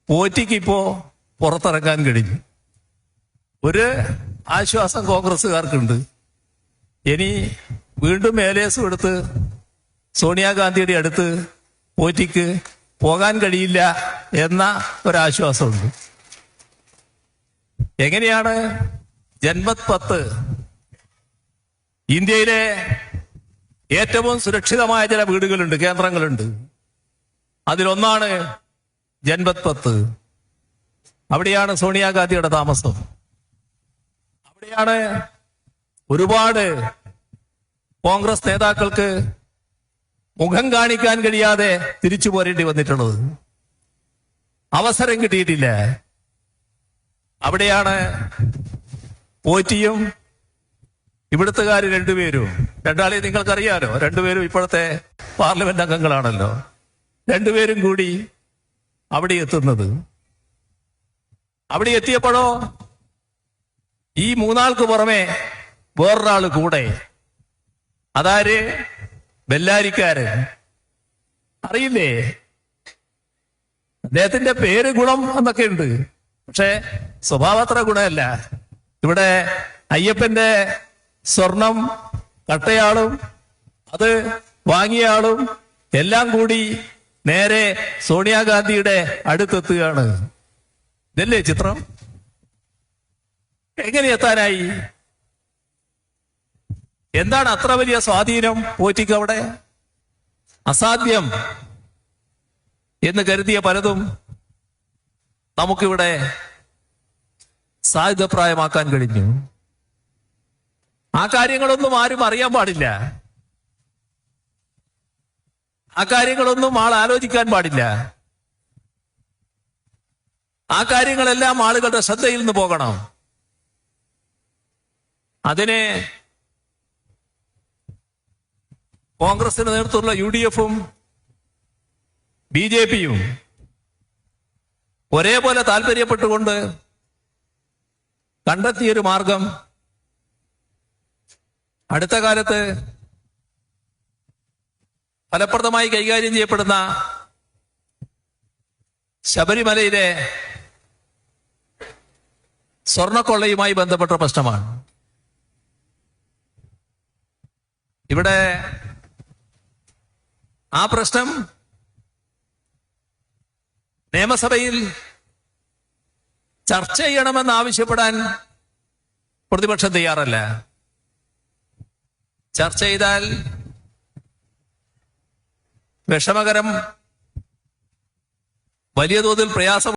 പോറ്റിക്ക് ഇപ്പോ പുറത്തിറക്കാൻ കഴിഞ്ഞു. ഒരു ആശ്വാസം കോൺഗ്രസ്സുകാർക്കുണ്ട്. ഇനി വീണ്ടും മേലേസും എടുത്ത് സോണിയാഗാന്ധിയുടെ അടുത്ത് പോറ്റിക്ക് പോകാൻ കഴിയില്ല എന്ന ഒരാശ്വാസമുണ്ട്. എങ്ങനെയാണ് ജൻമത് 10 ഇന്ത്യയിലെ ഏറ്റവും സുരക്ഷിതമായ ചില വീടുകളുണ്ട്, കേന്ദ്രങ്ങളുണ്ട്. അതിലൊന്നാണ് ജൻമത് 10. അവിടെയാണ് സോണിയാഗാന്ധിയുടെ താമസം. അവിടെയാണ് ഒരുപാട് കോൺഗ്രസ് നേതാക്കൾക്ക് മുഖം കാണിക്കാൻ കഴിയാതെ തിരിച്ചു പോരേണ്ടി വന്നിട്ടുള്ളത്. അവസരം കിട്ടിയിട്ടില്ല. അവിടെയാണ് പോറ്റിയും ഇവിടുത്തുകാര് രണ്ടാളെ നിങ്ങൾക്കറിയാലോ. രണ്ടുപേരും ഇപ്പോഴത്തെ പാർലമെന്റ് അംഗങ്ങളാണല്ലോ. രണ്ടുപേരും കൂടി അവിടെ എത്തുന്നത്. അവിടെ എത്തിയപ്പോഴോ ഈ മൂന്നാൾക്ക് പുറമെ വേറൊരാള് കൂടെ. അതാര്? ബെല്ലാരിക്കാരൻ. അറിയില്ലേ? അദ്ദേഹത്തിന്റെ പേര് ഗുണം എന്നൊക്കെ ഉണ്ട്, പക്ഷെ സ്വഭാവത്ര ഗുണമല്ല. ഇവിടെ അയ്യപ്പന്റെ സ്വർണം കട്ടയാളും അത് വാങ്ങിയ ആളും എല്ലാം കൂടി നേരെ സോണിയാഗാന്ധിയുടെ അടുത്തെത്തുകയാണ്. ഇതല്ലേ ചിത്രം? എങ്ങനെ എത്താനായി? എന്താണ് അത്ര വലിയ സ്വാധീനം പോറ്റിക്ക് അവിടെ? അസാധ്യം എന്ന് കരുതിയ പലതും നമുക്കിവിടെ സാധ്യതപ്രായമാക്കാൻ കഴിഞ്ഞു. ആ കാര്യങ്ങളൊന്നും ആരും അറിയാൻ പാടില്ല. ആ കാര്യങ്ങളൊന്നും ആൾ ആലോചിക്കാൻ പാടില്ല. ആ കാര്യങ്ങളെല്ലാം ആളുകളുടെ ശ്രദ്ധയിൽ നിന്ന് പോകണം. അതിന് കോൺഗ്രസിന് നേതൃത്വമുള്ള UDF-ഉം BJP-യും ഒരേപോലെ താല്പര്യപ്പെട്ടുകൊണ്ട് കണ്ടെത്തിയൊരു മാർഗം അടുത്ത കാലത്ത് ഫലപ്രദമായി കൈകാര്യം ചെയ്യപ്പെടുന്ന ശബരിമലയിലെ സ്വർണക്കൊള്ളയുമായി ബന്ധപ്പെട്ട പ്രശ്നമാണ്. ഇവിടെ ആ പ്രശ്നം നിയമസഭയിൽ ചർച്ച ചെയ്യണമെന്ന് ആവശ്യപ്പെടാൻ പ്രതിപക്ഷം തയ്യാറല്ല. ചർച്ച ചെയ്താൽ വിഷമകരം, വലിയ തോതിൽ പ്രയാസം